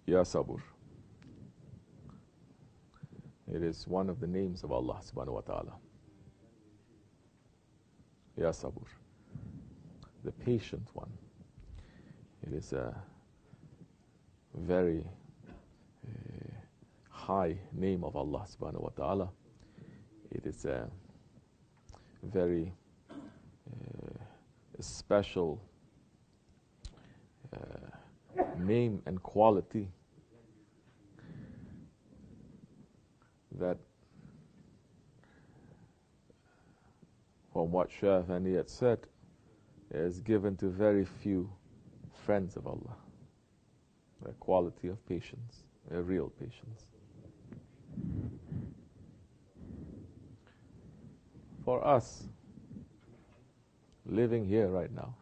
Ya Sabur. It is one of the names of Allah subhanahu wa ta'ala. Ya Sabur. The patient one. It is a very high name of Allah subhanahu wa ta'ala. It is a very special name and quality that, from what Shareef Effendi had said, is given to very few friends of Allah. The quality of patience, a real patience. For us, living here right now,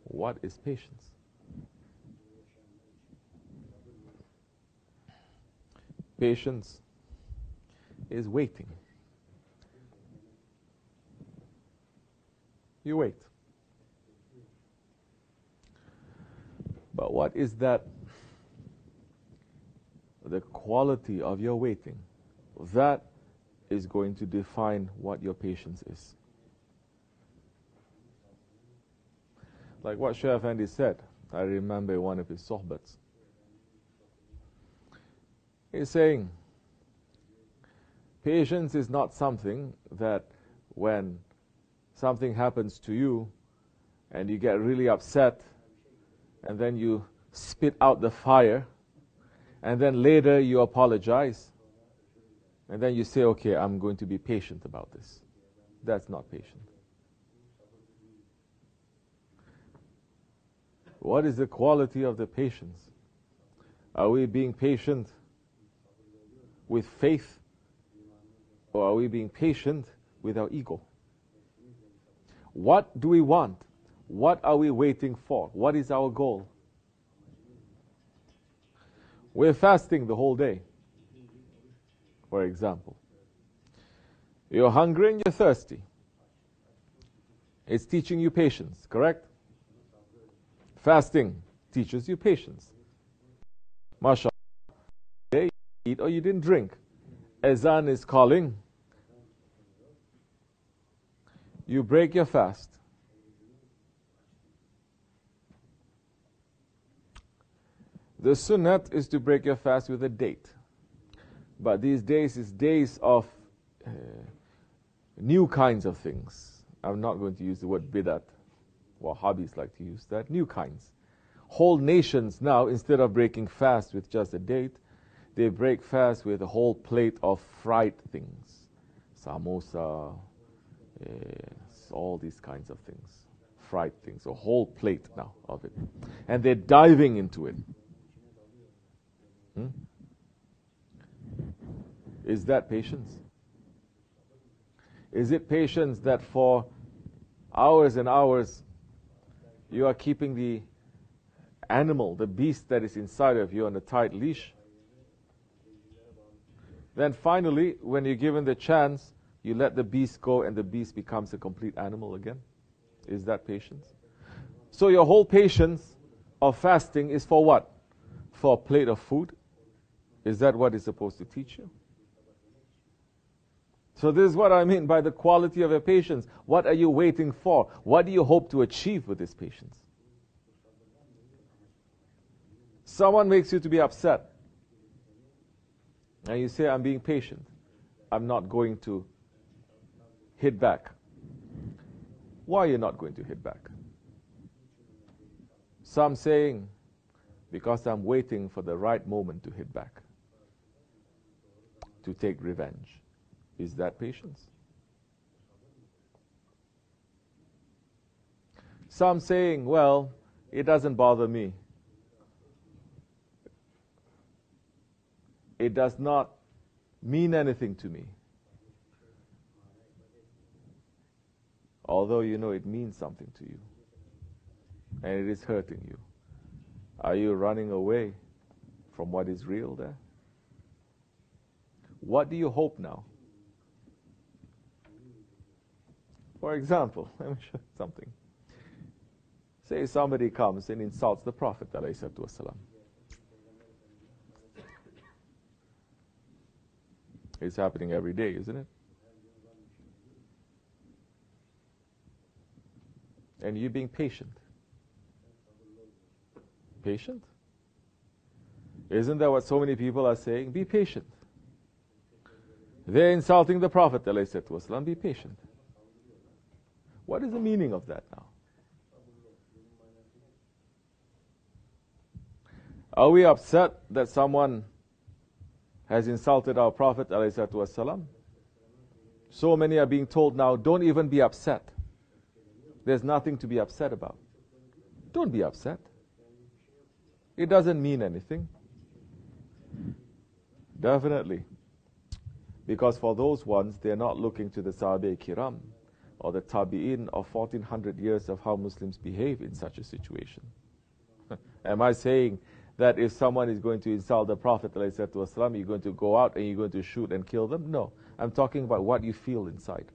what is patience? Patience is waiting. You wait. But what is that? The quality of your waiting. That is going to define what your patience is. Like what Shareef Effendi said, I remember one of his sohbats. He's saying, patience is not something that when something happens to you and you get really upset and then you spit out the fire and then later you apologize and then you say, okay, I'm going to be patient about this. That's not patient. What is the quality of the patience? Are we being patient with faith, or are we being patient with our ego? What do we want? What are we waiting for? What is our goal? We're fasting the whole day, for example. You're hungry and you're thirsty. It's teaching you patience, correct? Fasting teaches you patience. MashaAllah, you eat or you didn't drink. Azan is calling. You break your fast. The sunnat is to break your fast with a date. But these days is days of new kinds of things. I'm not going to use the word bidat. Wahhabis like to use that. New kinds. Whole nations now, instead of breaking fast with just a date, they break fast with a whole plate of fried things. Samosa, all these kinds of things. Fried things. A whole plate now of it. And they're diving into it. Is that patience? Is it patience that for hours and hours you are keeping the animal, the beast that is inside of you on a tight leash? Then finally, when you're given the chance, you let the beast go and the beast becomes a complete animal again? Is that patience? So your whole patience of fasting is for what? For a plate of food? Is that what it's supposed to teach you? So this is what I mean by the quality of your patience. What are you waiting for? What do you hope to achieve with this patience? Someone makes you to be upset. And you say, I'm being patient. I'm not going to hit back. Why are you not going to hit back? Some saying, because I'm waiting for the right moment to hit back. To take revenge. Is that patience? Some saying, well, it doesn't bother me. It does not mean anything to me. Although you know it means something to you. And it is hurting you. Are you running away from what is real there? What do you hope now? For example, let me show you something. Say somebody comes and insults the Prophet ﷺ. It's happening every day, isn't it? And you being patient. Patient? Isn't that what so many people are saying? Be patient. They're insulting the Prophet ﷺ. Be patient. What is the meaning of that now? Are we upset that someone has insulted our Prophet ﷺ? So many are being told now, don't even be upset. There's nothing to be upset about. Don't be upset. It doesn't mean anything. Definitely. Because for those ones, they're not looking to the Sahabe Kiram or the Tabi'in of 1400 years of how Muslims behave in such a situation. Am I saying that if someone is going to insult the Prophet ﷺ, you're going to go out and you're going to shoot and kill them? No. I'm talking about what you feel inside.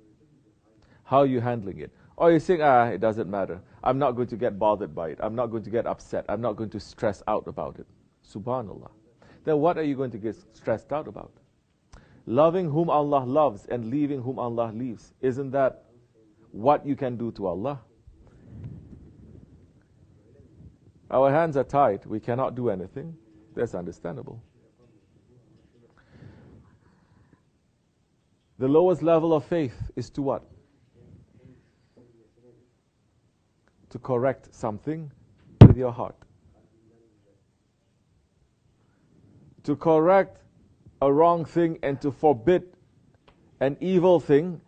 How are you handling it? Or you're saying, it doesn't matter. I'm not going to get bothered by it. I'm not going to get upset. I'm not going to stress out about it. Subhanallah. Then what are you going to get stressed out about? Loving whom Allah loves and leaving whom Allah leaves. Isn't that what you can do to Allah? Our hands are tied. We cannot do anything. That's understandable. The lowest level of faith is to what? To correct something with your heart. To correct a wrong thing and to forbid an evil thing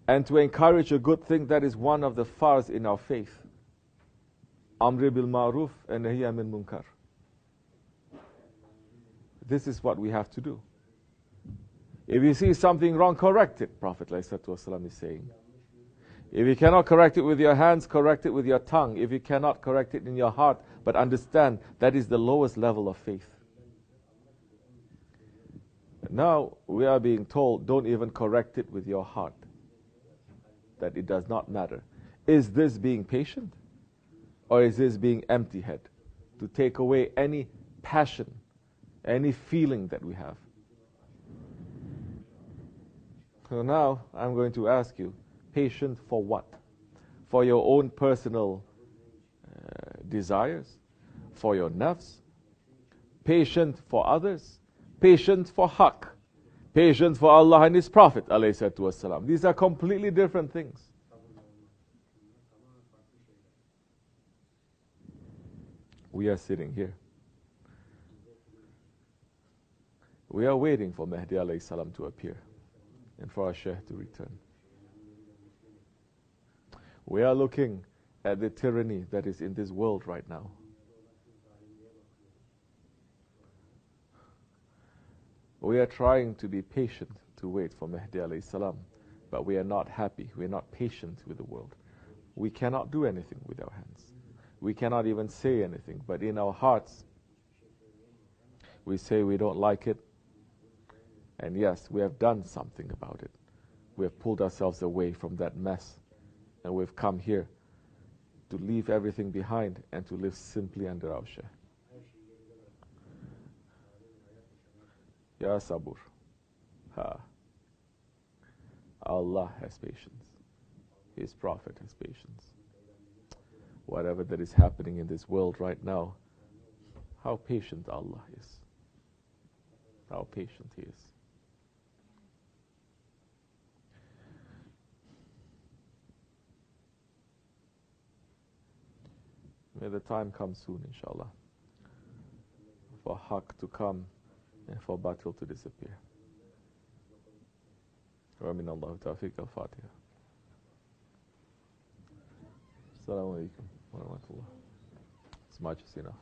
and to encourage a good thing, that is one of the fars in our faith. Amri bil ma'ruf and nahi anil munkar. This is what we have to do. If you see something wrong, correct it, Prophet ﷺ is saying. If you cannot correct it with your hands, correct it with your tongue. If you cannot correct it in your heart, but understand that is the lowest level of faith. Now we are being told, don't even correct it with your heart. That it does not matter. Is this being patient? Or is this being empty-head? To take away any passion, any feeling that we have. So now I'm going to ask you, patient for what? For your own personal desires? For your nafs? Patient for others? Patient for haqq? Patient for Allah and His Prophet ﷺ. These are completely different things. We are sitting here. We are waiting for Mahdi ﷺ to appear and for our Shaykh to return. We are looking at the tyranny that is in this world right now. We are trying to be patient to wait for Mahdi ﷺ, but we are not happy. We are not patient with the world. We cannot do anything with our hands. We cannot even say anything, but in our hearts, we say we don't like it. And yes, we have done something about it. We have pulled ourselves away from that mess. And we've come here to leave everything behind and to live simply under our Shaykh. Ya Sabur. Ha. Allah has patience. His Prophet has patience. Whatever that is happening in this world right now, how patient Allah is. How patient He is. May the time come soon, inshallah, for haqq to come and for batil to disappear. Wa min Allah tawfiq al-Fatiha. Assalamu alaikum wa rahmatullah. As much as enough.